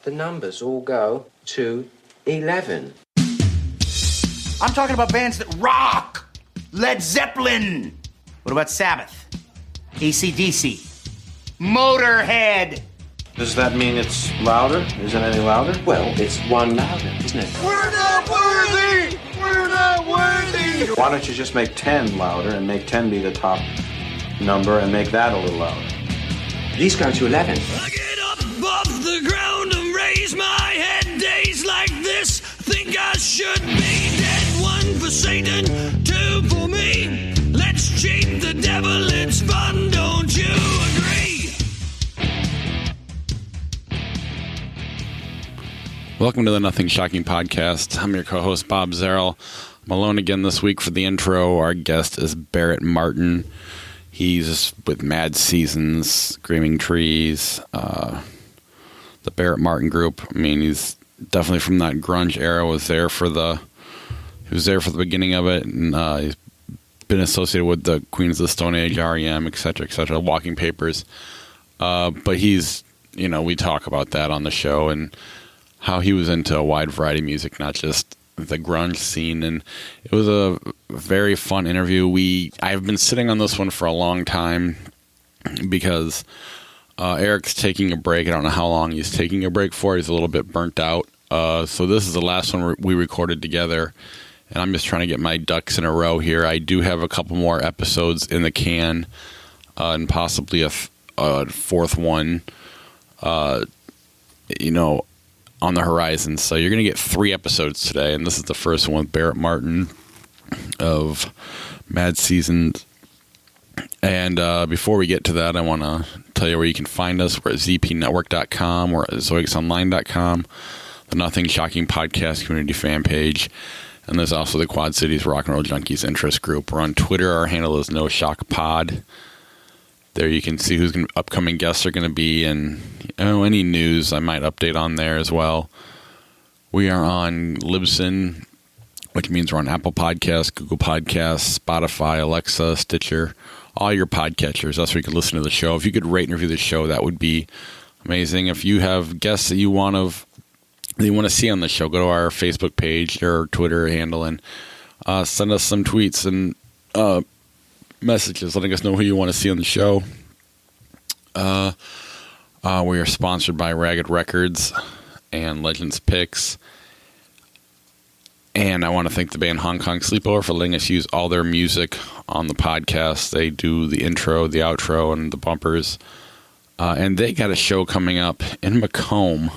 the numbers all go to 11. I'm talking about bands that rock. Led Zeppelin. What about Sabbath? AC/DC. Motorhead. Does that mean it's louder? Isn't it any louder? Well, it's one louder, isn't it? We're not worthy! We're not worthy! Why don't you just make 10 louder and make 10 be the top number and make that a little louder? These go to 11. I get up off the ground and raise my head. Days like this, think I should be dead. One for Satan, two for me. Let's cheat the devil, it's fun, don't you agree? Welcome to the Nothing Shocking Podcast. I'm your co-host, Bob Zarrell. I'm alone again this week for the intro. Our guest is Barrett Martin. He's with Mad Seasons, Screaming Trees, the Barrett Martin Group. I mean, he's definitely from that grunge era. He was there for the beginning of it, and he's been associated with the Queens of the Stone Age, REM, etc., Walking Papers. But he's, we talk about that on the show and how he was into a wide variety of music, not just the grunge scene. And it was a very fun interview. I've been sitting on this one for a long time because Eric's taking a break. I don't know how long he's taking a break for. He's a little bit burnt out. So this is the last one we recorded together, and I'm just trying to get my ducks in a row here. I do have a couple more episodes in the can, and possibly a fourth one, on the horizon. So you're going to get 3 episodes today, and this is the first one with Barrett Martin of Mad Seasons. And before we get to that, I want to tell you where you can find us. We're at zpnetwork.com. We're at zoixonline.com, the Nothing Shocking Podcast community fan page. And there's also the Quad Cities Rock and Roll Junkies interest group. We're on Twitter. Our handle is NoShockPod. There you can see who's upcoming guests are going to be, and any news I might update on there as well. We are on Libsyn, which means we're on Apple Podcasts, Google Podcasts, Spotify, Alexa, Stitcher, all your podcatchers. That's where you can listen to the show. If you could rate and review the show, that would be amazing. If you have guests that you want to see on the show, go to our Facebook page or Twitter handle and send us some tweets and messages letting us know who you want to see on the show. We are sponsored by Ragged Records and Legends Picks. And I want to thank the band Hong Kong Sleepover for letting us use all their music on the podcast. They do the intro, the outro, and the bumpers. And they got a show coming up in Macomb,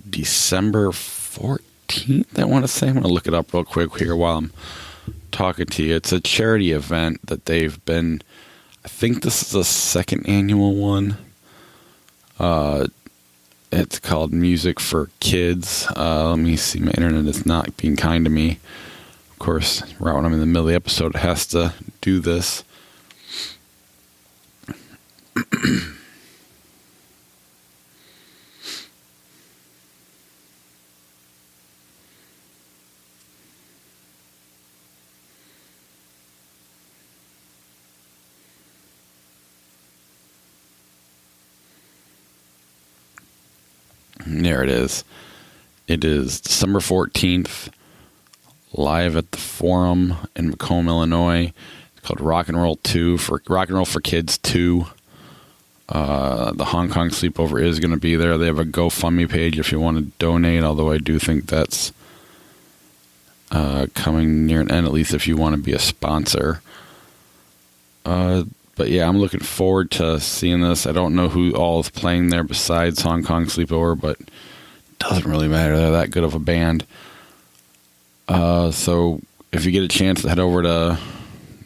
December 14th, I want to say. I'm going to look it up real quick here while I'm talking to you. It's a charity event that they've been, I think this is the second annual one. It's called Music for Kids. Let me see, my internet is not being kind to me. Of course, right when I'm in the middle of the episode, it has to do this. There it is. It is December 14th, live at the Forum in Macomb, Illinois. It's called Rock and Roll for Kids 2. The Hong Kong Sleepover is going to be there. They have a GoFundMe page if you want to donate, although I do think that's coming near an end, at least if you want to be a sponsor. But yeah, I'm looking forward to seeing this. I don't know who all is playing there besides Hong Kong Sleepover, but it doesn't really matter. They're that good of a band. So if you get a chance to head over to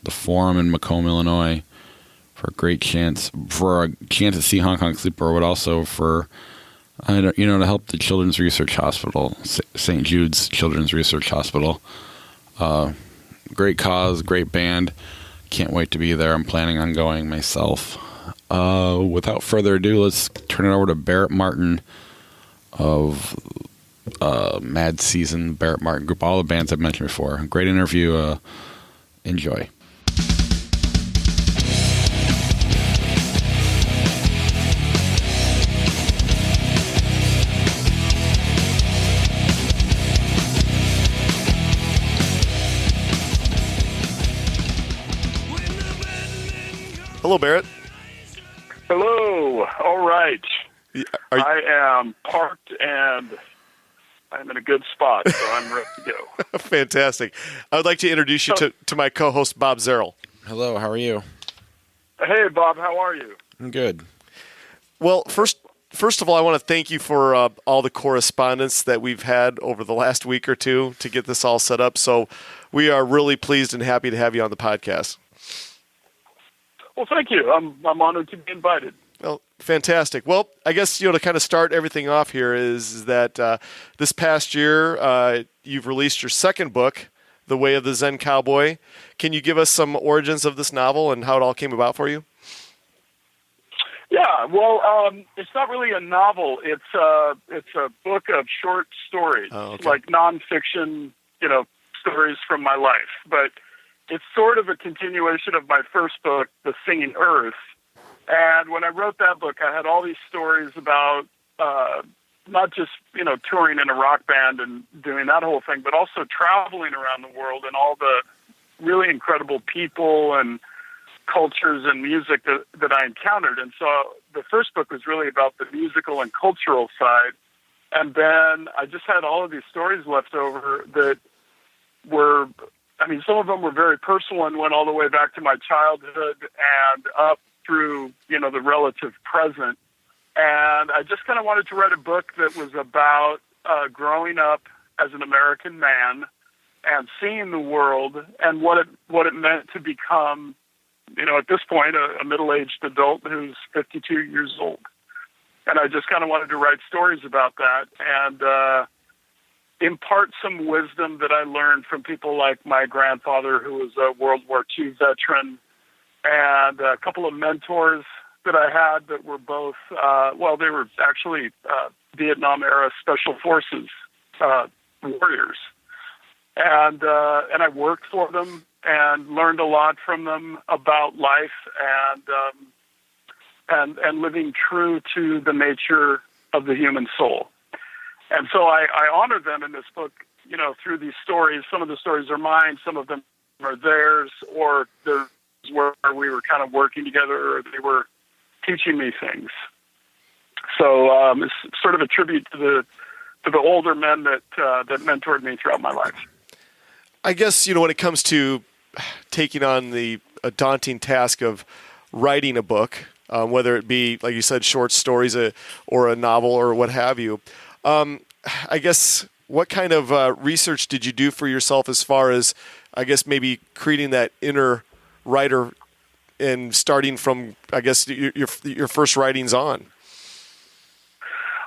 the Forum in Macomb, Illinois, for a chance to see Hong Kong Sleepover, but also for to help the Children's Research Hospital, St. Jude's Children's Research Hospital. Great cause, great band. Can't wait to be there. I'm planning on going myself. Without further ado, let's turn it over to Barrett Martin of Mad Season, Barrett Martin Group, all the bands I've mentioned before. Great interview. Enjoy. Hello, Barrett. Hello. All right. Are you- I am parked and I'm in a good spot, so I'm ready to go. Fantastic. I would like to introduce you to my co-host, Bob Zerl. Hello, how are you? Hey, Bob, how are you? I'm good. Well, first of all, I want to thank you for all the correspondence that we've had over the last week or two to get this all set up. So we are really pleased and happy to have you on the podcast. Well, thank you. I'm honored to be invited. Well, fantastic. Well, I guess, to kind of start everything off here is that this past year you've released your second book, The Way of the Zen Cowboy. Can you give us some origins of this novel and how it all came about for you? Yeah, well, it's not really a novel. It's a book of short stories, like nonfiction, stories from my life. But it's sort of a continuation of my first book, The Singing Earth. And when I wrote that book, I had all these stories about not just, touring in a rock band and doing that whole thing, but also traveling around the world and all the really incredible people and cultures and music that I encountered. And so the first book was really about the musical and cultural side. And then I just had all of these stories left over that were, some of them were very personal and went all the way back to my childhood and up through, the relative present. And I just kind of wanted to write a book that was about growing up as an American man and seeing the world and what it meant to become, at this point, a middle-aged adult who's 52 years old. And I just kind of wanted to write stories about that and impart some wisdom that I learned from people like my grandfather, who was a World War II veteran, and a couple of mentors that I had that were both, they were actually Vietnam-era Special Forces warriors. And I worked for them and learned a lot from them about life and living true to the nature of the human soul. And so I honor them in this book, through these stories. Some of the stories are mine, some of them are theirs, or there's where we were kind of working together, or they were teaching me things. So it's sort of a tribute to the older men that mentored me throughout my life. I guess, when it comes to taking on a daunting task of writing a book, whether it be, like you said, short stories or a novel or what have you, I guess what kind of research did you do for yourself as far as, I guess, maybe creating that inner writer and starting from, I guess, your first writings on?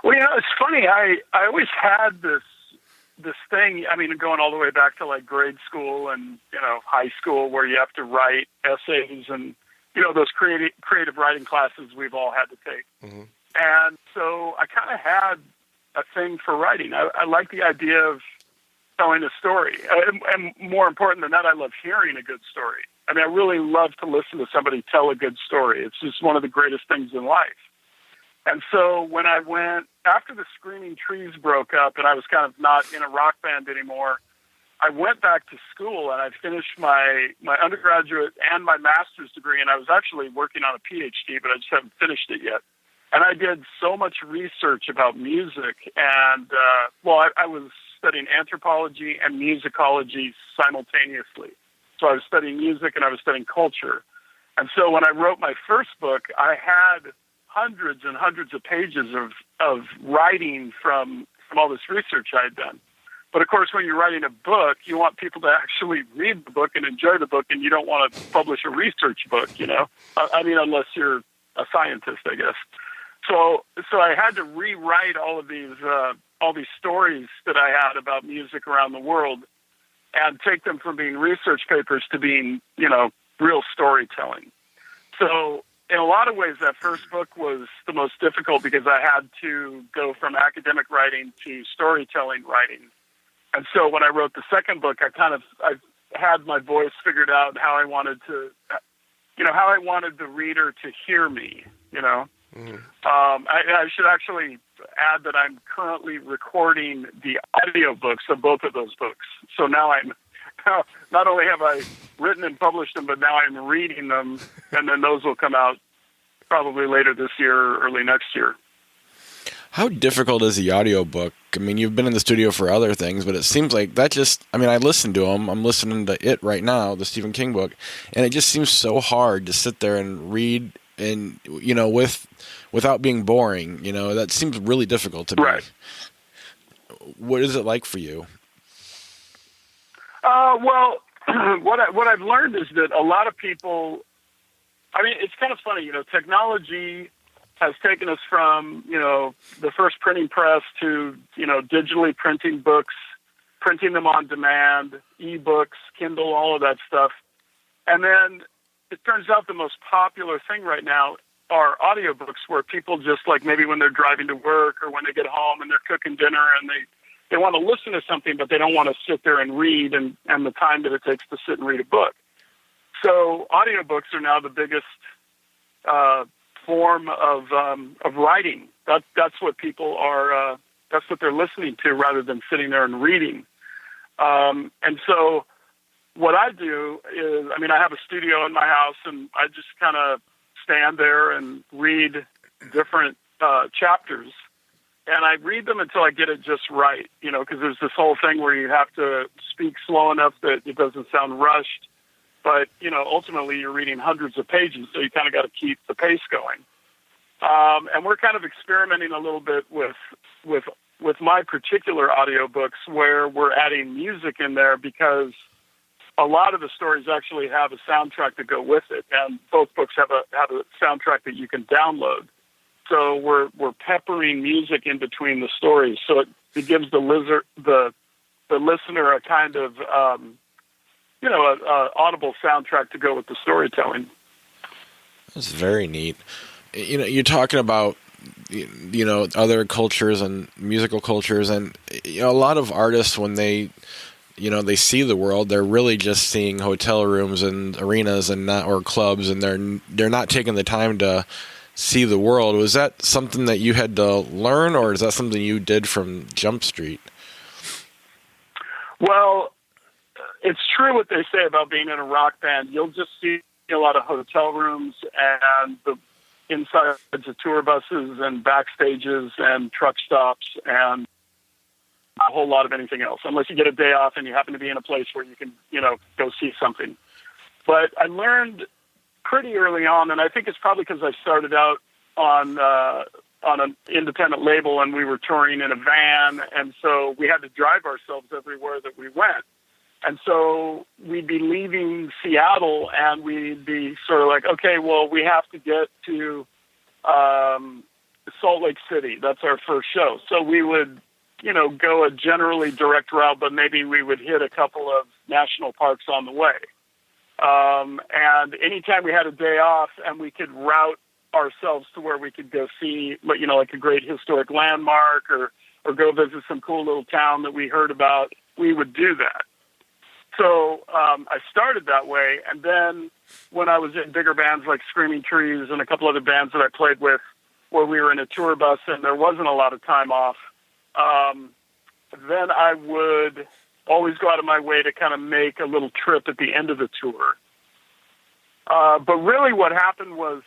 Well, it's funny. I always had this thing, going all the way back to like grade school and, high school, where you have to write essays and, those creative writing classes we've all had to take. Mm-hmm. And so I kind of had a thing for writing. I like the idea of telling a story. And more important than that, I love hearing a good story. I really love to listen to somebody tell a good story. It's just one of the greatest things in life. And so when I went, after the Screaming Trees broke up and I was kind of not in a rock band anymore, I went back to school and I finished my undergraduate and my master's degree, and I was actually working on a PhD, but I just haven't finished it yet. And I did so much research about music, and I was studying anthropology and musicology simultaneously. So I was studying music and I was studying culture. And so when I wrote my first book, I had hundreds and hundreds of pages of writing from all this research I had done. But of course, when you're writing a book, you want people to actually read the book and enjoy the book, and you don't want to publish a research book, unless you're a scientist, I guess. So I had to rewrite all these stories that I had about music around the world and take them from being research papers to being, real storytelling. So in a lot of ways, that first book was the most difficult because I had to go from academic writing to storytelling writing. And so when I wrote the second book, I had my voice figured out, how I wanted the reader to hear me, Mm-hmm. I should actually add that I'm currently recording the audio books of both of those books. So now I'm now, not only have I written and published them, but now I'm reading them, and then those will come out probably later this year or early next year. How difficult is the audiobook? I mean, you've been in the studio for other things, but it seems like that just, I mean, I listen to them. I'm listening to it right now, the Stephen King book, and it just seems so hard to sit there and read and, you know, without being boring. You know, that seems really difficult to me. Right. What is it like for you? Well, what I've learned is that a lot of people, I mean, it's kind of funny, you know, technology has taken us from, you know, the first printing press to, you know, digitally printing books, printing them on demand, ebooks, Kindle, all of that stuff. And then it turns out the most popular thing right now are audiobooks, where people just, like, maybe when they're driving to work or when they get home and they're cooking dinner and they want to listen to something, but they don't want to sit there and read and the time that it takes to sit and read a book. So audiobooks are now the biggest form of writing. That's what people are. That's what they're listening to rather than sitting there and reading. And so what I do is, I mean, I have a studio in my house, and I just kind of stand there and read different chapters. And I read them until I get it just right, you know, because there's this whole thing where you have to speak slow enough that it doesn't sound rushed. But, you know, ultimately you're reading hundreds of pages, so you kind of got to keep the pace going. And we're kind of experimenting a little bit with my particular audiobooks, where we're adding music in there, because a lot of the stories actually have a soundtrack to go with it, and both books have a soundtrack that you can download. So we're peppering music in between the stories, so it gives the listener a kind of you know, a audible soundtrack to go with the storytelling. That's very neat. You know, you're talking about, you know, other cultures and musical cultures, and, you know, a lot of artists, when they, you know, they see the world, they're really just seeing hotel rooms and arenas and not, or clubs, and they're not taking the time to see the world. Was that something that you had to learn, or is that something you did from Jump Street? Well, it's true what they say about being in a rock band. You'll just see a lot of hotel rooms and the insides of tour buses and backstages and truck stops and a whole lot of anything else, unless you get a day off and you happen to be in a place where you can, you know, go see something. But I learned pretty early on, and I think it's probably because I started out on an independent label, and we were touring in a van, and so we had to drive ourselves everywhere that we went. And so we'd be leaving Seattle, and we'd be sort of like, okay, well, we have to get to Salt Lake City. That's our first show. So we would, you know, go a generally direct route, but maybe we would hit a couple of national parks on the way. And anytime we had a day off and we could route ourselves to where we could go see, you know, like a great historic landmark or go visit some cool little town that we heard about, we would do that. So I started that way, and then when I was in bigger bands like Screaming Trees and a couple other bands that I played with, where we were in a tour bus and there wasn't a lot of time off, then I would always go out of my way to kind of make a little trip at the end of the tour. But really what happened was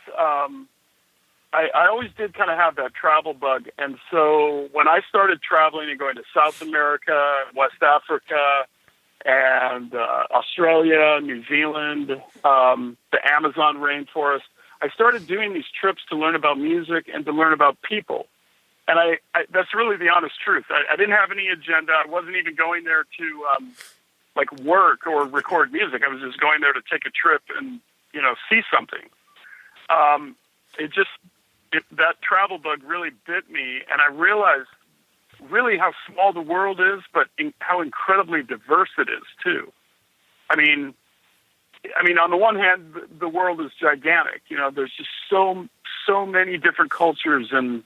I always did kind of have that travel bug, and so when I started traveling and going to South America, West Africa, and Australia, New Zealand, the Amazon rainforest, I started doing these trips to learn about music and to learn about people. And I that's really the honest truth. I didn't have any agenda. I wasn't even going there to like work or record music. I was just going there to take a trip and, you know, see something. That travel bug really bit me, and I realized really how small the world is, but how incredibly diverse it is too. I mean, on the one hand, the world is gigantic. You know, there's just so many different cultures and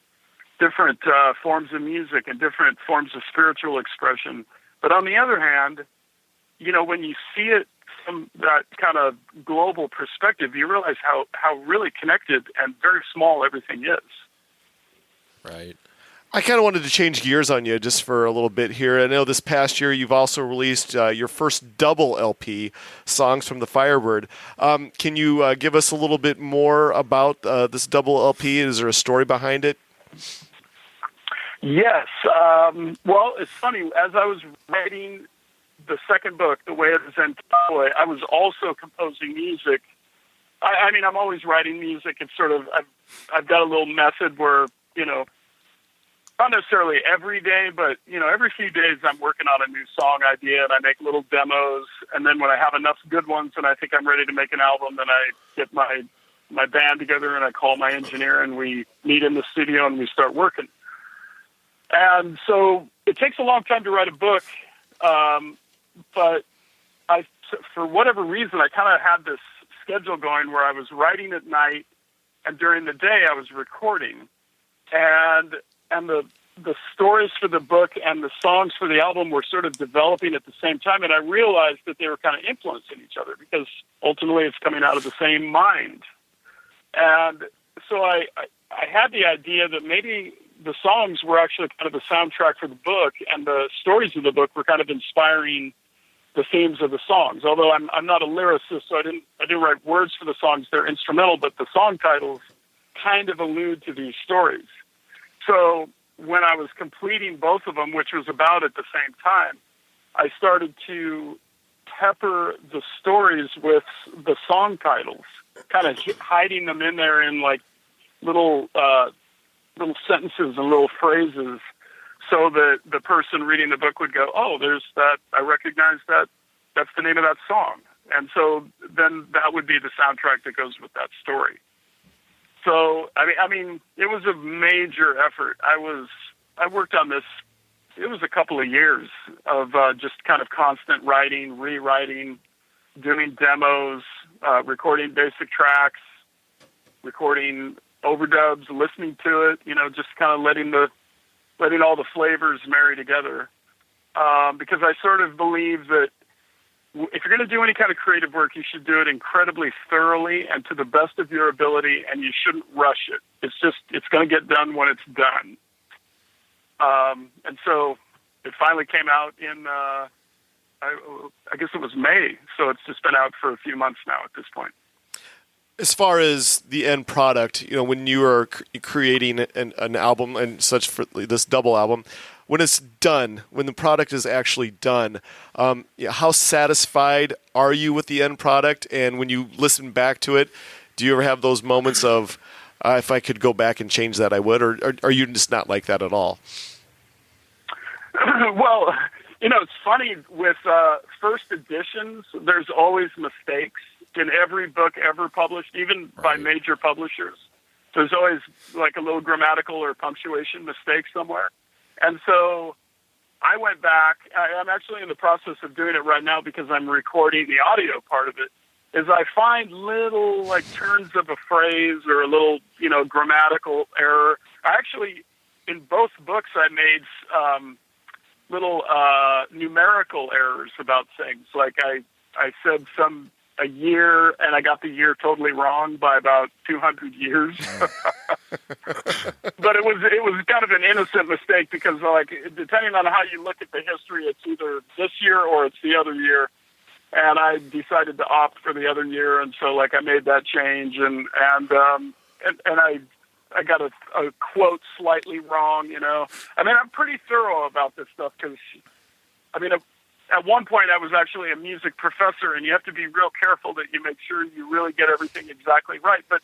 different forms of music and different forms of spiritual expression. But on the other hand, you know, when you see it from that kind of global perspective, you realize how really connected and very small everything is. Right. I kind of wanted to change gears on you just for a little bit here. I know this past year you've also released your first double LP, Songs from the Firebird. Can you give us a little bit more about this double LP? Is there a story behind it? Yes. Well, it's funny. As I was writing the second book, The Way of the Zen Cowboy, I was also composing music. I mean, I'm always writing music. It's sort of, I've got a little method where, not necessarily every day, but, every few days I'm working on a new song idea and I make little demos. And then when I have enough good ones and I think I'm ready to make an album, then I get my band together and I call my engineer and we meet in the studio and we start working. And so it takes a long time to write a book. But for whatever reason, I kind of had this schedule going where I was writing at night and during the day I was recording. And the stories for the book and the songs for the album were sort of developing at the same time. And I realized that they were kind of influencing each other because ultimately it's coming out of the same mind. And so I had the idea that maybe the songs were actually kind of the soundtrack for the book and the stories of the book were kind of inspiring the themes of the songs. Although I'm not a lyricist, so I didn't write words for the songs. They're instrumental, but the song titles kind of allude to these stories. So when I was completing both of them, which was about at the same time, I started to pepper the stories with the song titles, kind of hiding them in there in like little sentences and little phrases so that the person reading the book would go, oh, there's that. I recognize that. That's the name of that song. And so then that would be the soundtrack that goes with that story. So, I mean, it was a major effort. I worked on this. It was a couple of years of just kind of constant writing, rewriting, doing demos, recording basic tracks, recording overdubs, listening to it, just kind of letting all the flavors marry together. Because I sort of believe that if you're going to do any kind of creative work, you should do it incredibly thoroughly and to the best of your ability, and you shouldn't rush it. It's going to get done when it's done. And so it finally came out in, I guess it was May. So it's just been out for a few months now at this point. As far as the end product, when you are creating an album and such for this double album, when it's done, when the product is actually done, how satisfied are you with the end product? And when you listen back to it, do you ever have those moments of, if I could go back and change that, I would, or are you just not like that at all? Well, it's funny with first editions, there's always mistakes in every book ever published, even by major publishers. There's always like a little grammatical or punctuation mistake somewhere. And so I went back. I'm actually in the process of doing it right now because I'm recording the audio part of it. Is I find little like turns of a phrase or a little, grammatical error. I actually, in both books, I made little numerical errors about things. Like I said a year, and I got the year totally wrong by about 200 years. But it was kind of an innocent mistake because, like, depending on how you look at the history, it's either this year or it's the other year. And I decided to opt for the other year, and so like I made that change, and I got a quote slightly wrong. I mean, I'm pretty thorough about this stuff because, at one point, I was actually a music professor, and you have to be real careful that you make sure you really get everything exactly right. But,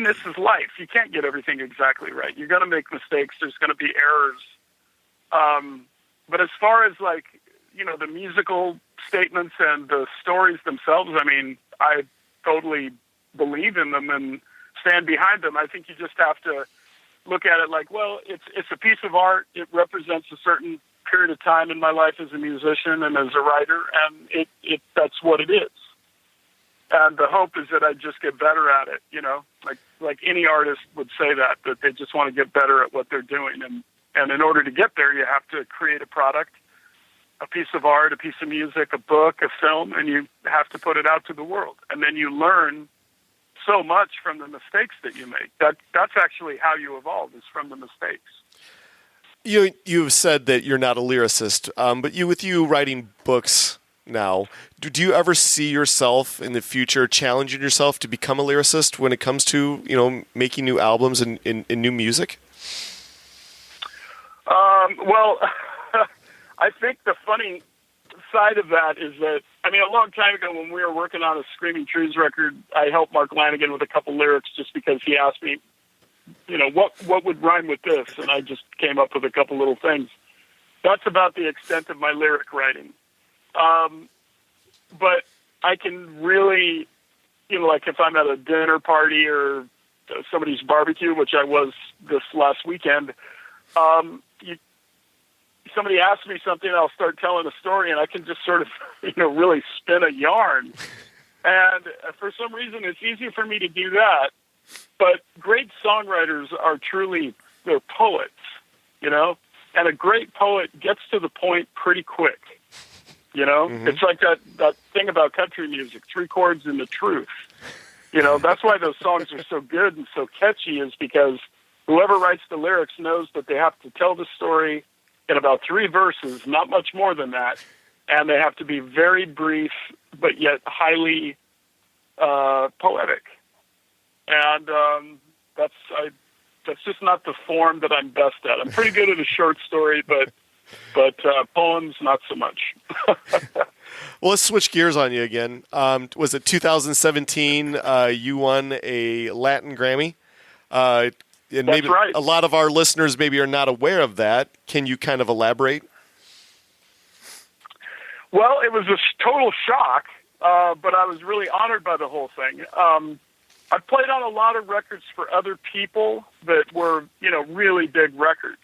this is life. You can't get everything exactly right. You're going to make mistakes. There's going to be errors. But as far as, the musical statements and the stories themselves, I totally believe in them and stand behind them. I think you just have to look at it like, well, it's a piece of art. It represents a certain period of time in my life as a musician and as a writer, and that's what it is. And the hope is that I just get better at it, like any artist would say that they just want to get better at what they're doing. And in order to get there, you have to create a product, a piece of art, a piece of music, a book, a film, and you have to put it out to the world. And then you learn so much from the mistakes that you make. That's actually how you evolve, is from the mistakes. You've said that you're not a lyricist, but with you writing books now, do you ever see yourself in the future challenging yourself to become a lyricist when it comes to making new albums and new music? Well, I think the funny side of that is that, I mean, a long time ago when we were working on a Screaming Trees record, I helped Mark Lanigan with a couple lyrics just because he asked me, what would rhyme with this? And I just came up with a couple little things. That's about the extent of my lyric writing. But I can really, like if I'm at a dinner party or somebody's barbecue, which I was this last weekend, somebody asks me something, I'll start telling a story, and I can just sort of, really spin a yarn. And for some reason, it's easier for me to do that. But great songwriters are they're poets, and a great poet gets to the point pretty quick. Mm-hmm. It's like that thing about country music, 3 chords and the truth. That's why those songs are so good and so catchy, is because whoever writes the lyrics knows that they have to tell the story in about 3 verses, not much more than that. And they have to be very brief, but yet highly poetic. And that's just not the form that I'm best at. I'm pretty good at a short story, but poems, not so much. Well, let's switch gears on you again. Was it 2017 you won a Latin Grammy? And That's maybe right. A lot of our listeners maybe are not aware of that. Can you kind of elaborate? Well, it was a total shock, but I was really honored by the whole thing. I've played on a lot of records for other people that were, really big records,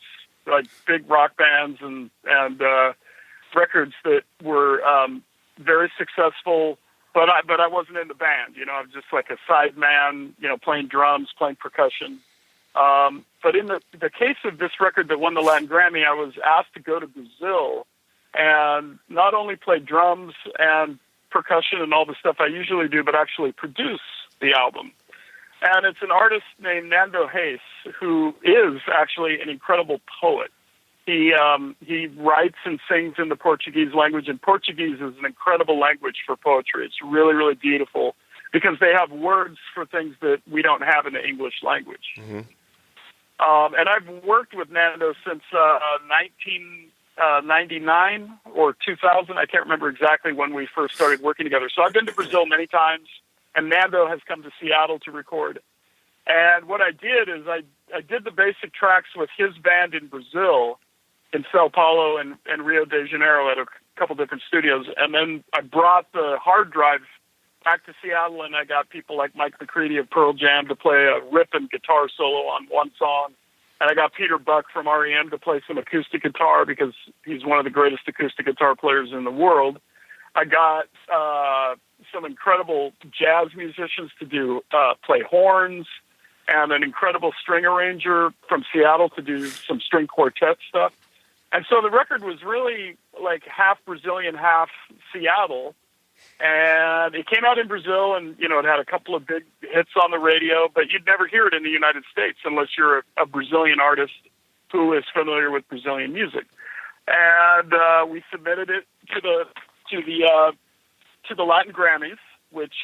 like big rock bands and records that were very successful. But I wasn't in the band. I was just like a side man, playing drums, playing percussion. But in the case of this record that won the Latin Grammy, I was asked to go to Brazil and not only play drums and percussion and all the stuff I usually do, but actually produce the album. And it's an artist named Nando Reis, who is actually an incredible poet. He writes and sings in the Portuguese language, and Portuguese is an incredible language for poetry. It's really, really beautiful because they have words for things that we don't have in the English language. Mm-hmm. And I've worked with Nando since 1999 or 2000. I can't remember exactly when we first started working together. So I've been to Brazil many times, and Nando has come to Seattle to record. And what I did is I did the basic tracks with his band in Brazil, in Sao Paulo and Rio de Janeiro at a couple different studios. And then I brought the hard drive back to Seattle, and I got people like Mike McCready of Pearl Jam to play a ripping guitar solo on one song. And I got Peter Buck from REM to play some acoustic guitar because he's one of the greatest acoustic guitar players in the world. I got some incredible jazz musicians to play horns, and an incredible string arranger from Seattle to do some string quartet stuff. And so the record was really like half Brazilian, half Seattle. And it came out in Brazil, and, it had a couple of big hits on the radio, but you'd never hear it in the United States unless you're a Brazilian artist who is familiar with Brazilian music. And we submitted it to the Latin Grammys, which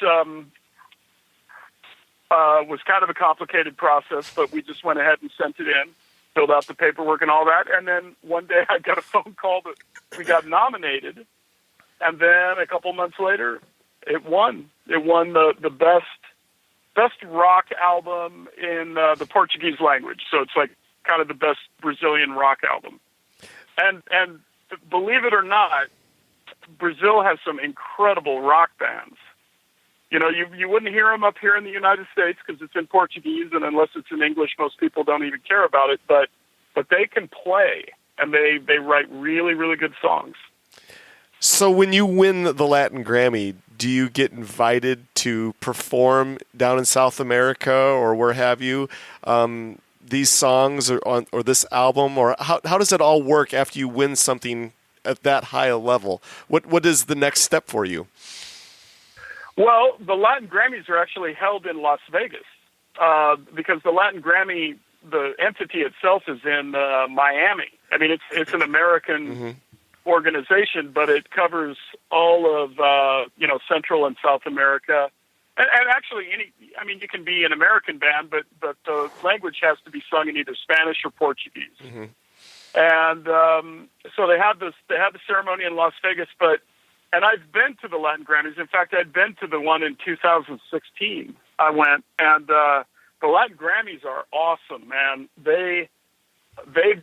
was kind of a complicated process, but we just went ahead and sent it in, filled out the paperwork and all that. And then one day I got a phone call that we got nominated. And then a couple months later, it won. It won the best rock album in the Portuguese language. So it's like kind of the best Brazilian rock album. And believe it or not, Brazil has some incredible rock bands. You wouldn't hear them up here in the United States because it's in Portuguese, and unless it's in English, most people don't even care about it. But they can play, and they write really, really good songs. So when you win the Latin Grammy, do you get invited to perform down in South America or where have you, these songs or this album? Or how does it all work after you win something at that high a level? What is the next step for you? Well, the Latin Grammys are actually held in Las Vegas because the Latin Grammy, the entity itself is in Miami. I mean, it's an American organization, but it covers all of Central and South America, and actually you can be an American band, but the language has to be sung in either Spanish or Portuguese. And so they had the ceremony in Las Vegas, and I've been to the Latin Grammys. In fact, I'd been to the one in 2016. I went, and the Latin Grammys are awesome, man. They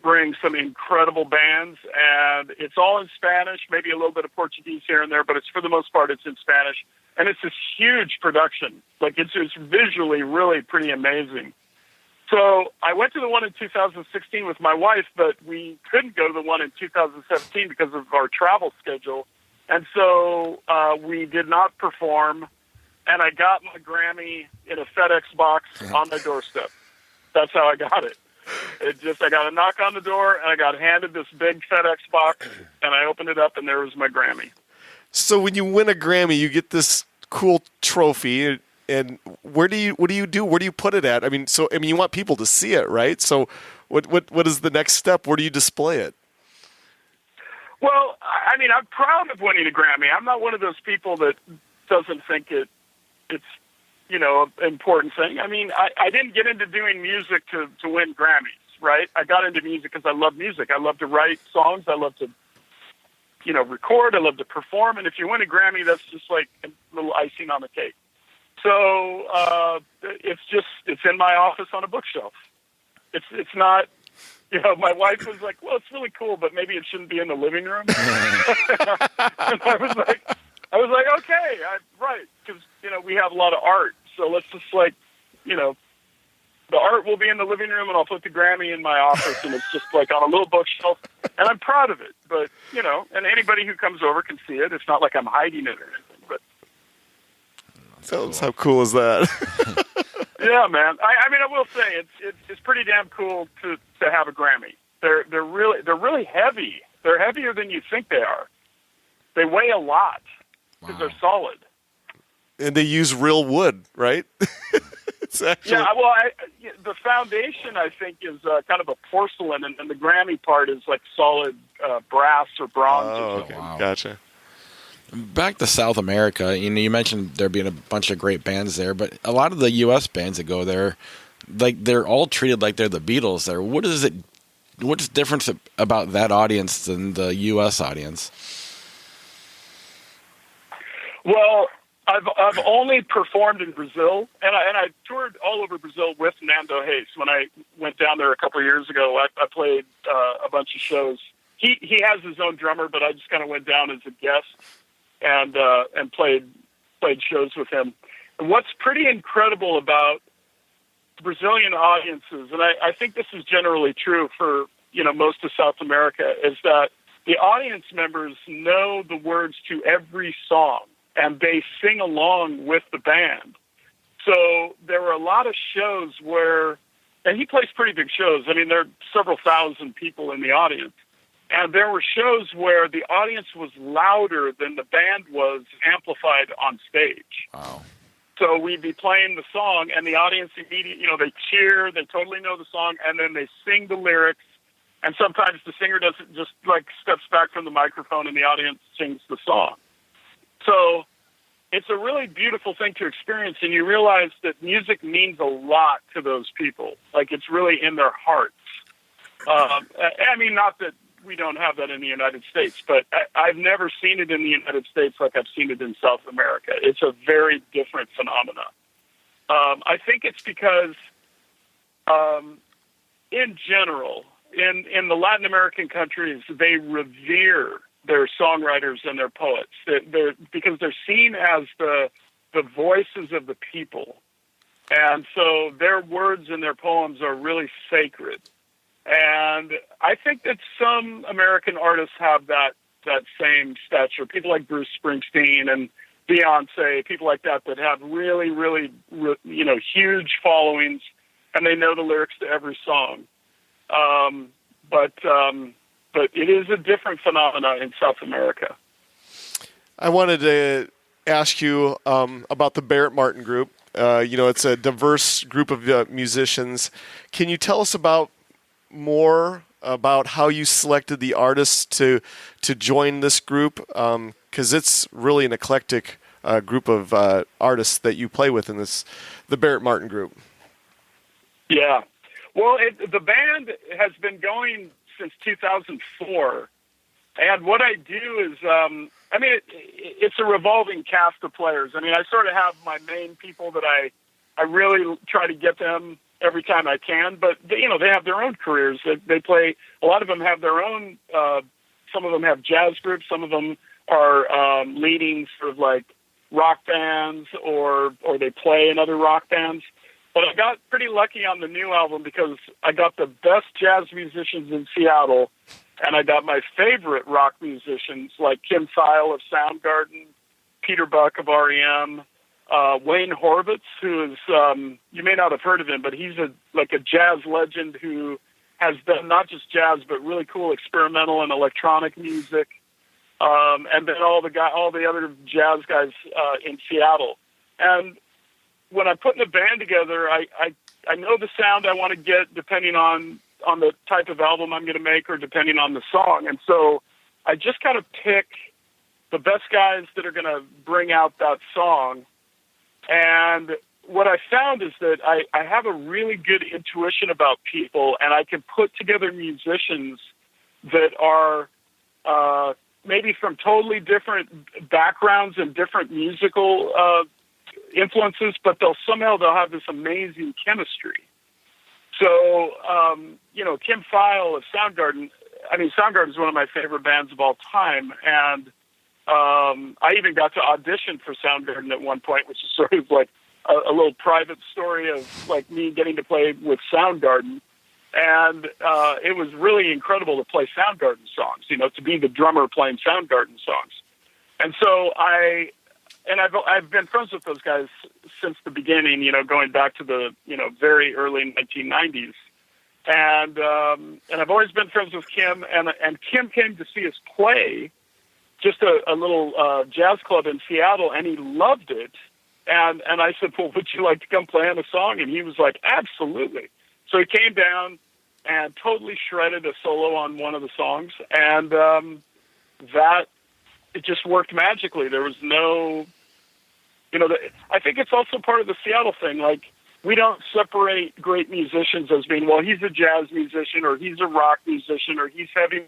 bring some incredible bands, and it's all in Spanish, maybe a little bit of Portuguese here and there, but it's for the most part it's in Spanish, and it's this huge production. Like it's visually really pretty amazing. So I went to the one in 2016 with my wife, but we couldn't go to the one in 2017 because of our travel schedule, and so we did not perform. And I got my Grammy in a FedEx box on my doorstep. That's how I got it. I got a knock on the door, and I got handed this big FedEx box, and I opened it up, and there was my Grammy. So when you win a Grammy, you get this cool trophy, and what do you do? Where do you put it at? I mean, you want people to see it, right? So what is the next step? Where do you display it? Well, I mean, I'm proud of winning a Grammy. I'm not one of those people that doesn't think it's an important thing. I mean, I didn't get into doing music to win Grammys, right? I got into music because I love music. I love to write songs. I love to, record. I love to perform. And if you win a Grammy, that's just like a little icing on the cake. So it's in my office on a bookshelf. It's not, my wife was like, well, it's really cool, but maybe it shouldn't be in the living room. And I was like, okay, right, because we have a lot of art, so let's just the art will be in the living room, and I'll put the Grammy in my office, and it's just like on a little bookshelf, and I'm proud of it. But and anybody who comes over can see it. It's not like I'm hiding it or anything. But how cool is that? Yeah, man. I mean, I will say it's pretty damn cool to have a Grammy. They're really heavy. They're heavier than you think they are. They weigh a lot. Because they're solid. And they use real wood, right? It's actually... Yeah, well, the foundation, I think, is kind of a porcelain, and the Grammy part is like solid brass or bronze. Oh, okay. Wow. Gotcha. Back to South America, you mentioned there being a bunch of great bands there, but a lot of the U.S. bands that go there, like they're all treated like they're the Beatles there. What's different about that audience than the U.S. audience? Well, I've only performed in Brazil, and I toured all over Brazil with Nando Reis. When I went down there a couple of years ago, I played a bunch of shows. He has his own drummer, but I just kind of went down as a guest and played shows with him. And what's pretty incredible about Brazilian audiences, and I think this is generally true for most of South America, is that the audience members know the words to every song, and they sing along with the band. So there were a lot of shows where, and he plays pretty big shows. I mean, there are several thousand people in the audience. And there were shows where the audience was louder than the band was amplified on stage. Wow. So we'd be playing the song, and the audience immediately, they cheer, they totally know the song, and then they sing the lyrics. And sometimes the singer doesn't just steps back from the microphone, and the audience sings the song. So it's a really beautiful thing to experience, and you realize that music means a lot to those people. Like, it's really in their hearts. I mean, not that we don't have that in the United States, but I've never seen it in the United States like I've seen it in South America. It's a very different phenomenon. I think it's because, in general, in the Latin American countries, they revere their songwriters and their poets. Because they're seen as the voices of the people. And so their words and their poems are really sacred. And I think that some American artists have that same stature. People like Bruce Springsteen and Beyonce, people like that have really, really, huge followings, and they know the lyrics to every song. But it is a different phenomenon in South America. I wanted to ask you about the Barrett Martin Group. It's a diverse group of musicians. Can you tell us about more about how you selected the artists to join this group? Because it's really an eclectic group of artists that you play with in the Barrett Martin Group. Yeah. Well, the band has been going since 2004. And what I do is, it's a revolving cast of players. I mean, I sort of have my main people that I really try to get them every time I can. But, they have their own careers. They play, a lot of them have their own, some of them have jazz groups. Some of them are leading sort of like rock bands or they play in other rock bands. But I got pretty lucky on the new album because I got the best jazz musicians in Seattle, and I got my favorite rock musicians like Kim Thayil of Soundgarden, Peter Buck of REM, Wayne Horvitz, who is, you may not have heard of him, but he's a jazz legend who has done not just jazz, but really cool experimental and electronic music. And then all the other jazz guys in Seattle. And when I'm putting a band together, I know the sound I want to get depending on the type of album I'm going to make or depending on the song. And so I just kind of pick the best guys that are going to bring out that song. And what I found is that I have a really good intuition about people, and I can put together musicians that are maybe from totally different backgrounds and different musical influences, but they'll have this amazing chemistry. So, Kim Thayil of Soundgarden, Soundgarden is one of my favorite bands of all time. And I even got to audition for Soundgarden at one point, which is sort of like a little private story of like me getting to play with Soundgarden. And it was really incredible to play Soundgarden songs, to be the drummer playing Soundgarden songs. And so I've been friends with those guys since the beginning, going back to the, very early 1990s. And I've always been friends with Kim, and Kim came to see us play just a little jazz club in Seattle, and he loved it. And I said, well, would you like to come play on a song? And he was like, absolutely. So he came down and totally shredded a solo on one of the songs, and it just worked magically. There was no, I think it's also part of the Seattle thing. Like, we don't separate great musicians as being, well, he's a jazz musician, or he's a rock musician, or he's heavy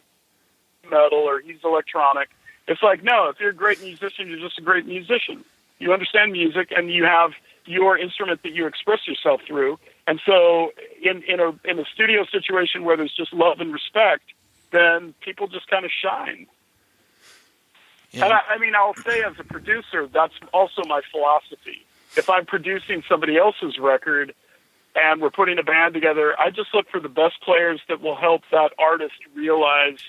metal, or he's electronic. It's like, no, if you're a great musician, you're just a great musician. You understand music, and you have your instrument that you express yourself through. And so in a studio situation where there's just love and respect, then people just kind of shine. Yeah. And I'll say as a producer, that's also my philosophy. If I'm producing somebody else's record and we're putting a band together, I just look for the best players that will help that artist realize,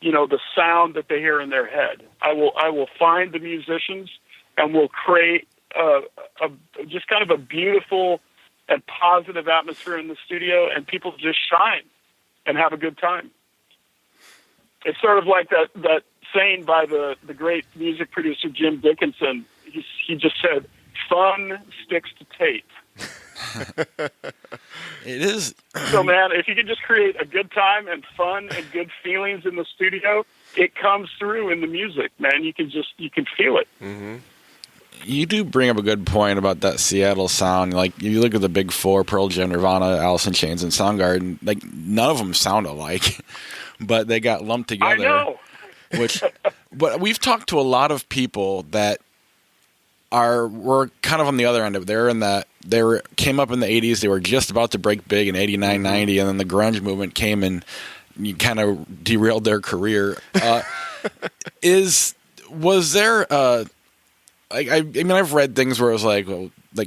the sound that they hear in their head. I will find the musicians, and we'll create just kind of a beautiful and positive atmosphere in the studio, and people just shine and have a good time. It's sort of like that saying by the great music producer Jim Dickinson. He just said, "Fun sticks to tape." It is. So, man, if you can just create a good time and fun and good feelings in the studio, it comes through in the music, man. You can feel it. Mm-hmm. You do bring up a good point about that Seattle sound. Like, if you look at the big four, Pearl Jam, Nirvana, Alice in Chains, and Soundgarden, like, none of them sound alike, but they got lumped together. I know. But we've talked to a lot of people that were kind of on the other end of it. Came up in the 80s. They were just about to break big in 89, 90, and then the grunge movement came and you kind of derailed their career. Was there I've read things where it was like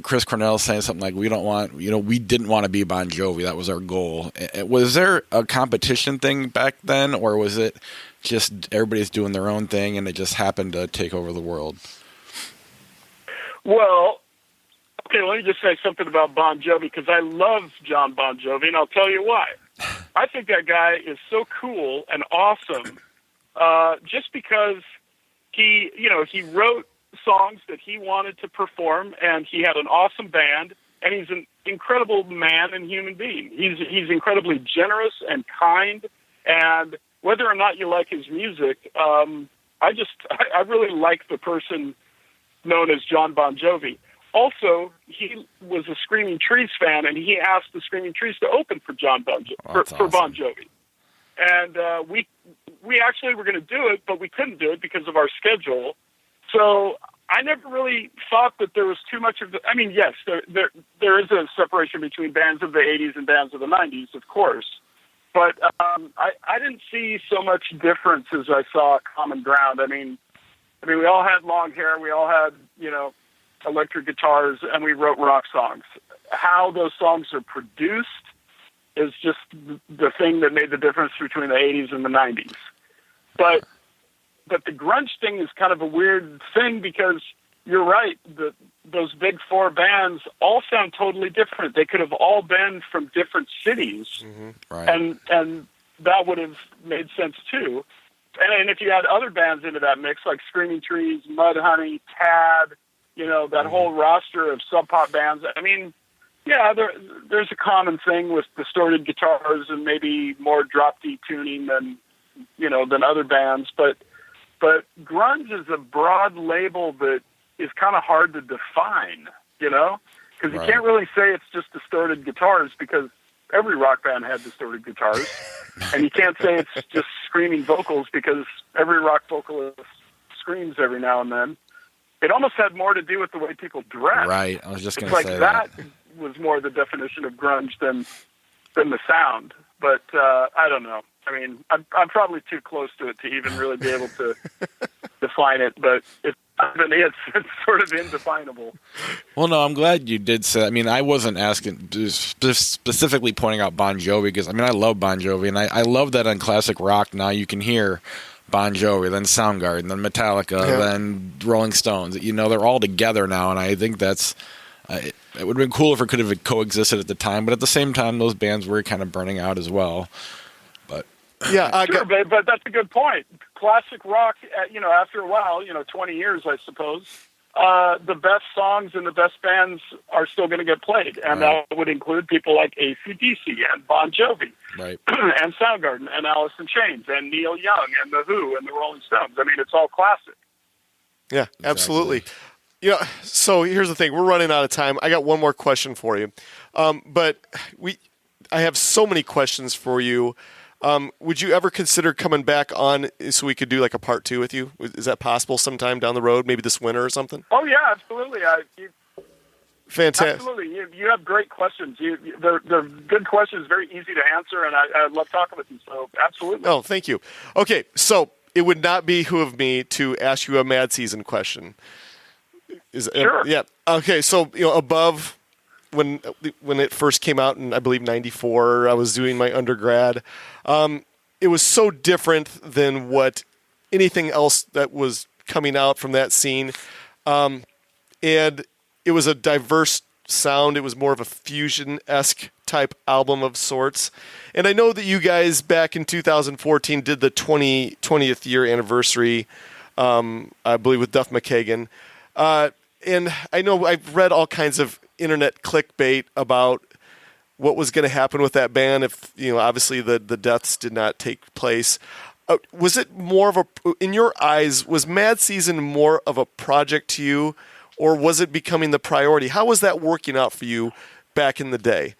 Chris Cornell saying something like, we didn't want to be Bon Jovi. That was our goal. Was there a competition thing back then, or was it just everybody's doing their own thing and it just happened to take over the world? Well, okay, let me just say something about Bon Jovi, because I love John Bon Jovi, and I'll tell you why. I think that guy is so cool and awesome, just because he wrote songs that he wanted to perform, and he had an awesome band, and he's an incredible man and human being. He's incredibly generous and kind, and whether or not you like his music, I really like the person known as John Bon Jovi. Also, he was a Screaming Trees fan, and he asked the Screaming Trees to open for for Bon Jovi. And we actually were going to do it, but we couldn't do it because of our schedule. So I never really thought that there was too much of the. I mean, yes, there is a separation between bands of the '80s and bands of the '90s, of course. But I didn't see so much difference as I saw common ground. I mean, we all had long hair. We all had, electric guitars, and we wrote rock songs. How those songs are produced is just the thing that made the difference between the 80s and the 90s. But the grunge thing is kind of a weird thing because you're right. Those big four bands all sound totally different. They could have all been from different cities, right. and that would have made sense too. And if you had other bands into that mix, like Screaming Trees, Mudhoney, Tad, that whole roster of sub pop bands. I mean, yeah, there's a common thing with distorted guitars and maybe more drop D tuning than other bands, but grunge is a broad label that is kind of hard to define, because you can't really say it's just distorted guitars because every rock band had distorted guitars, and you can't say it's just screaming vocals because every rock vocalist screams every now and then. It almost had more to do with the way people dress. Right, I was just going to say that. that was more the definition of grunge than the sound. But I don't know. I mean, I'm probably too close to it to even really be able to define it. But it's sort of indefinable. Well, no, I'm glad you did say that. I mean, I wasn't asking specifically pointing out Bon Jovi because, I love Bon Jovi. And I love that on classic rock now you can hear Bon Jovi, then Soundgarden, then Metallica, then Rolling Stones. They're all together now, and I think that's it would have been cool if it could have coexisted at the time, but at the same time, those bands were kind of burning out as well. But yeah, sure, but that's a good point. Classic rock, after a while, 20 years, I suppose, the best songs and the best bands are still going to get played, and that would include people like AC/DC and Bon Jovi, right, and Soundgarden and Alice in Chains and Neil Young and The Who and the Rolling Stones. I mean, it's all classic. Yeah, absolutely. So here's the thing: we're running out of time. I got one more question for you, but I have so many questions for you. Would you ever consider coming back on so we could do like a part 2 with you? Is that possible sometime down the road, maybe this winter or something? Oh yeah, absolutely. Fantastic. Absolutely. You have great questions. They're good questions, very easy to answer, and I love talking with you. So absolutely. Oh, thank you. Okay, so it would not behoove me to ask you a Mad Season question. Sure. Yeah. Okay, so above when it first came out in, I believe, 94, I was doing my undergrad. It was so different than what anything else that was coming out from that scene. And it was a diverse sound. It was more of a fusion-esque type album of sorts. And I know that you guys back in 2014 did the 20th year anniversary, I believe, with Duff McKagan. And I know I've read all kinds of internet clickbait about what was going to happen with that band if, obviously the deaths did not take place. Was it more of in your eyes, was Mad Season more of a project to you, or was it becoming the priority? How was that working out for you back in the day?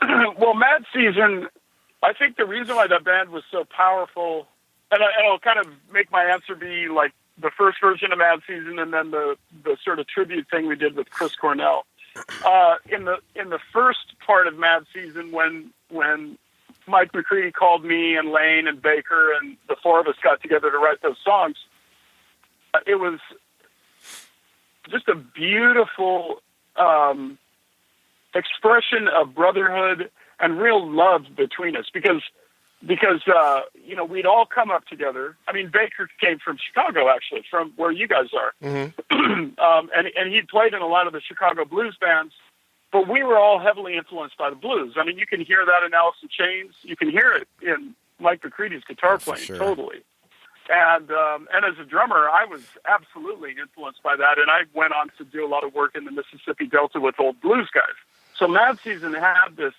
Well, Mad Season, I think the reason why that band was so powerful, and I'll kind of make my answer be like the first version of Mad Season and then the sort of tribute thing we did with Chris Cornell. In the first part of Mad Season, when Mike McCready called me and Lane and Baker and the four of us got together to write those songs, it was just a beautiful expression of brotherhood and real love between us because we'd all come up together. I mean, Baker came from Chicago, actually, from where you guys are. Mm-hmm. And he'd played in a lot of the Chicago blues bands, but we were all heavily influenced by the blues. I mean, you can hear that in Alice in Chains. You can hear it in Mike McCready's guitar playing, totally. And as a drummer, I was absolutely influenced by that. And I went on to do a lot of work in the Mississippi Delta with old blues guys. So Mad Season had this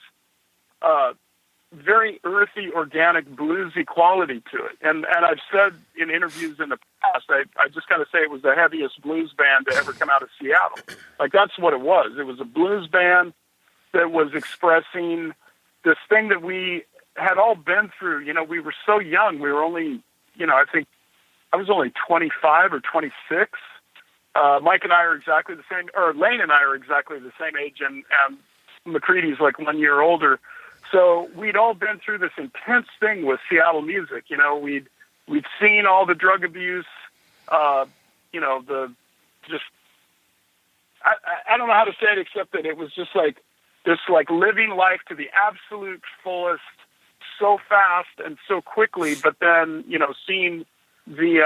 very earthy, organic, bluesy quality to it. And I've said in interviews in the past, I just kind of say it was the heaviest blues band to ever come out of Seattle. Like, that's what it was. It was a blues band that was expressing this thing that we had all been through. You know, we were so young. We were only, you know, I think I was only 25 or 26. Mike and I are exactly the same, or Lane and I are exactly the same age, and McCready's like 1 year older. So we'd all been through this intense thing with Seattle music. You know, we'd seen all the drug abuse, you know, I don't know how to say it except that it was just like this, like living life to the absolute fullest, so fast and so quickly, but then, you know, seeing the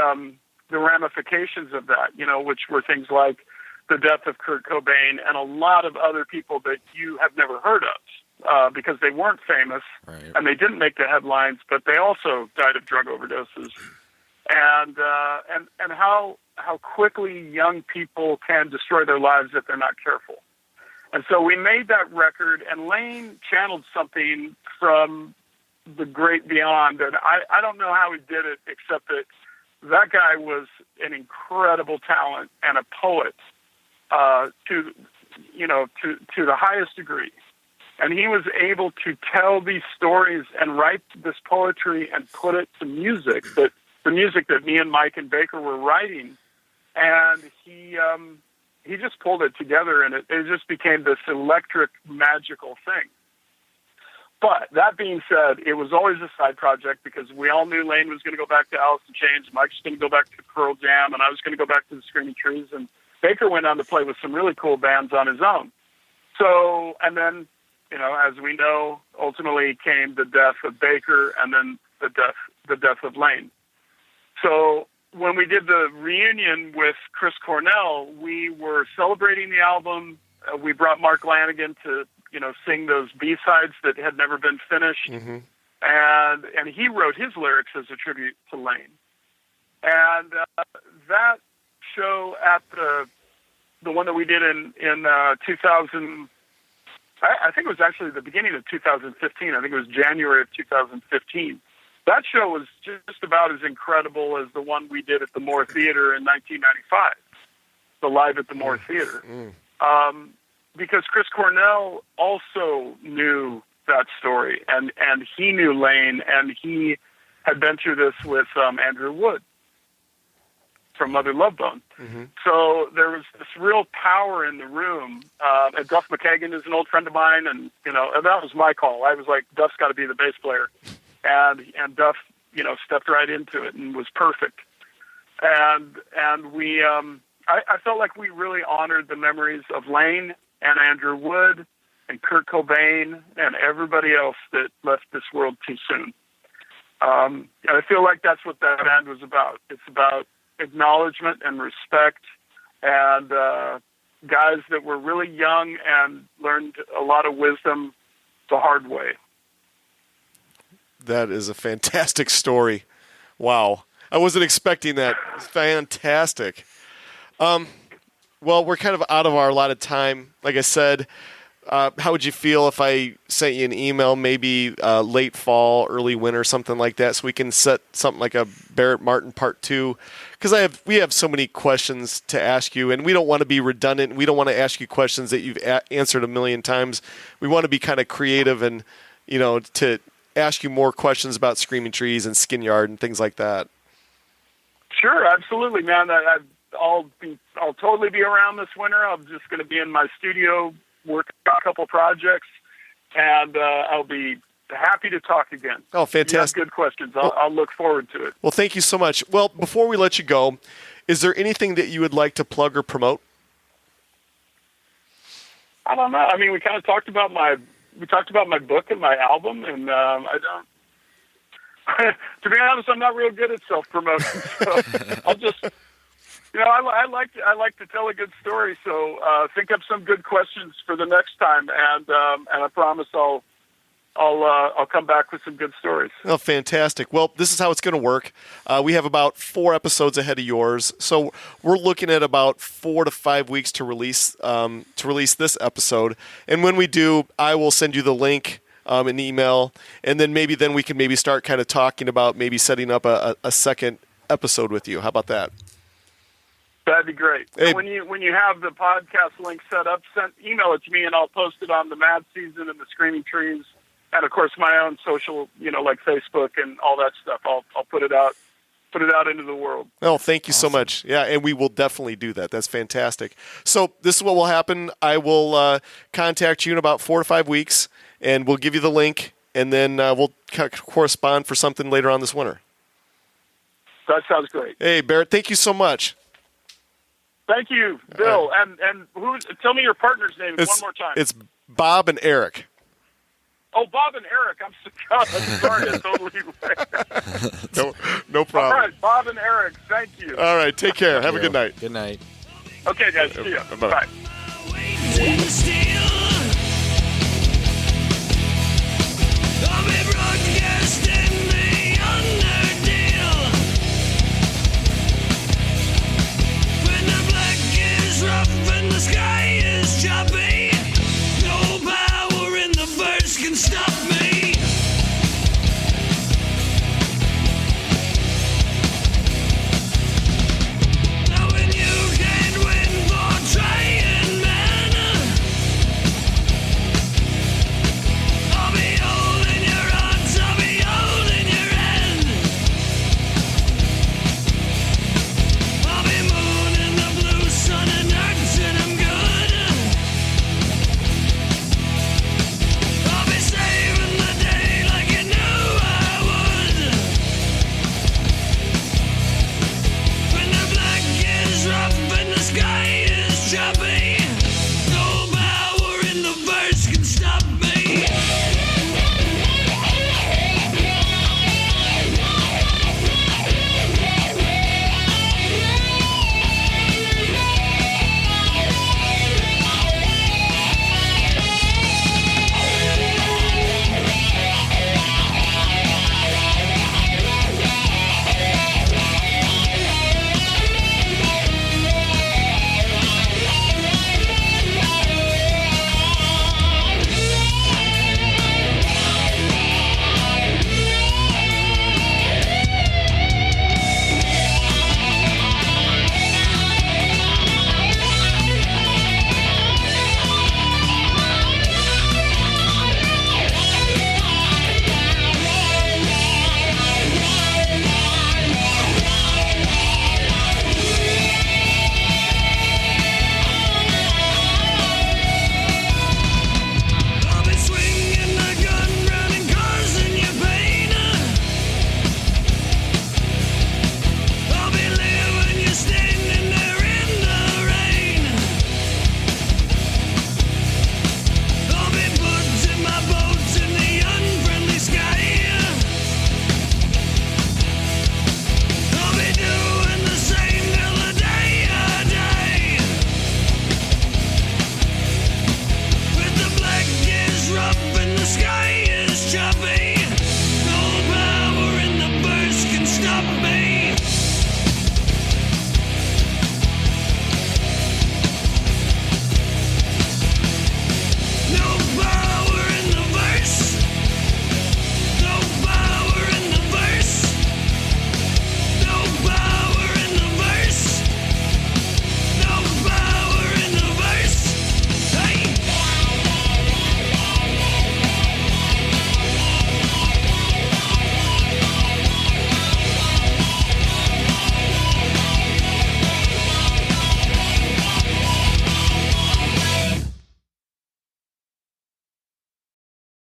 ramifications of that, you know, which were things like the death of Kurt Cobain and a lot of other people that you have never heard of because they weren't famous, right, and they didn't make the headlines, but they also died of drug overdoses. And how quickly young people can destroy their lives if they're not careful. And so we made that record, and Lane channeled something from the great beyond, and I don't know how he did it, except that guy was an incredible talent and a poet to the highest degree. And he was able to tell these stories and write this poetry and put it to music, the music that me and Mike and Baker were writing. And he just pulled it together, and it just became this electric, magical thing. But that being said, it was always a side project because we all knew Lane was going to go back to Alice in Chains, Mike was going to go back to Pearl Jam, and I was going to go back to the Screaming Trees. And Baker went on to play with some really cool bands on his own. So, and then, you know, as we know, ultimately came the death of Baker and then the death of Lane. So when we did the reunion with Chris Cornell, we were celebrating the album. We brought Mark Lanigan to, you know, sing those B-sides that had never been finished. Mm-hmm. And he wrote his lyrics as a tribute to Lane. And that show at the one that we did in 2000, I think it was actually the beginning of 2015. I think it was January of 2015. That show was just about as incredible as the one we did at the Moore Theater in 1995, the Live at the Moore Theater. Because Chris Cornell also knew that story, and he knew Lane, and he had been through this with Andrew Wood from Mother Love Bone. Mm-hmm. So there was this real power in the room. And Duff McKagan is an old friend of mine, and, you know, and that was my call. I was like, Duff's got to be the bass player. And Duff, you know, stepped right into it and was perfect. And we, I felt like we really honored the memories of Lane and Andrew Wood and Kurt Cobain and everybody else that left this world too soon. And I feel like that's what that band was about. It's about acknowledgement and respect, and guys that were really young and learned a lot of wisdom the hard way. That is a fantastic story. Wow. I wasn't expecting that. Fantastic. Well, we're kind of out of our allotted time. Like I said, how would you feel if I sent you an email, maybe late fall, early winter, something like that, so we can set something like a Barrett Martin Part 2? Because we have so many questions to ask you, and we don't want to be redundant. We don't want to ask you questions that you've answered a million times. We want to be kind of creative and, you know, to ask you more questions about Screaming Trees and Skin Yard and things like that. Sure, absolutely, man. I'll totally be around this winter. I'm just going to be in my studio working on a couple projects, and I'll be happy to talk again. Oh, fantastic. You have good questions. I'll look forward to it. Well, thank you so much. Well, before we let you go, is there anything that you would like to plug or promote? I don't know. I mean, we kind of talked about my book and my album, and I don't. To be honest, I'm not real good at self-promotion. So I'll just, you know, I like to tell a good story. So think up some good questions for the next time, and I promise I'll I'll come back with some good stories. Oh, fantastic. Well, this is how it's going to work. We have about 4 episodes ahead of yours. So we're looking at about 4 to 5 weeks to release this episode. And when we do, I will send you the link, an email, and then we can start kind of talking about maybe setting up a second episode with you. How about that? That'd be great. Hey. When you have the podcast link set up, email it to me, and I'll post it on the Mad Season and the Screaming Trees, and of course my own social, like Facebook and all that stuff. I'll put it out into the world. Oh, thank you so much. Yeah, and we will definitely do that. That's fantastic. So this is what will happen. I will contact you in about 4 to 5 weeks, and we'll give you the link, and then we'll correspond for something later on this winter. That sounds great. Hey, Barrett, thank you so much. Thank you, Bill. And tell me your partner's name one more time. It's Bob and Eric. Oh, Bob and Eric. I'm sorry. I totally No problem. All right, Bob and Eric. Thank you. All right, take care. Have a good night. Good night. Okay, guys. See ya. Bye-bye. Bye.